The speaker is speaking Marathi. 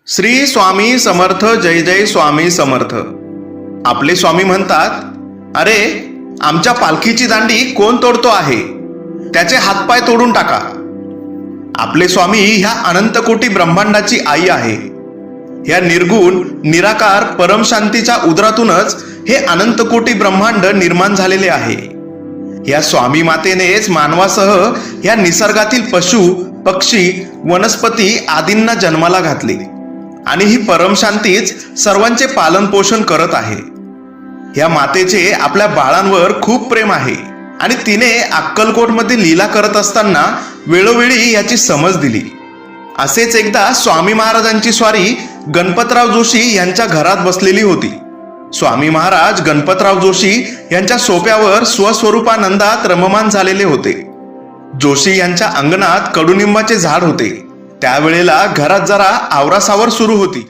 श्री स्वामी समर्थ, जय जय स्वामी समर्थ। आपले स्वामी म्हणतात, अरे आमच्या पालखीची दांडी कोण तोडतो आहे, त्याचे हातपाय तोडून टाका। आपले स्वामी ह्या अनंतकोटी ब्रह्मांडाची आई आहे। ह्या निर्गुण निराकार परमशांतीच्या उदरातूनच हे अनंतकोटी ब्रह्मांड निर्माण झालेले आहे। या स्वामी मातेनेच मानवासह या निसर्गातील पशु पक्षी वनस्पती आदींना जन्माला घातले आणि ही परमशांतीच सर्वांचे पालन पोषण करत आहे। या मातेचे आपल्या बाळांवर खूप प्रेम आहे आणि तिने अक्कलकोटमध्ये लीला करत असताना वेळोवेळी याची समज दिली। असेच एकदा स्वामी महाराजांची स्वारी गणपतराव जोशी यांच्या घरात बसलेली होती। स्वामी महाराज गणपतराव जोशी यांच्या सोप्यावर स्वस्वरूपानंदात रममान झालेले होते। जोशी यांच्या अंगणात कडुनिंबाचे झाड होते। त्यावेळेला घरात जरा आवरासावर सुरू होती।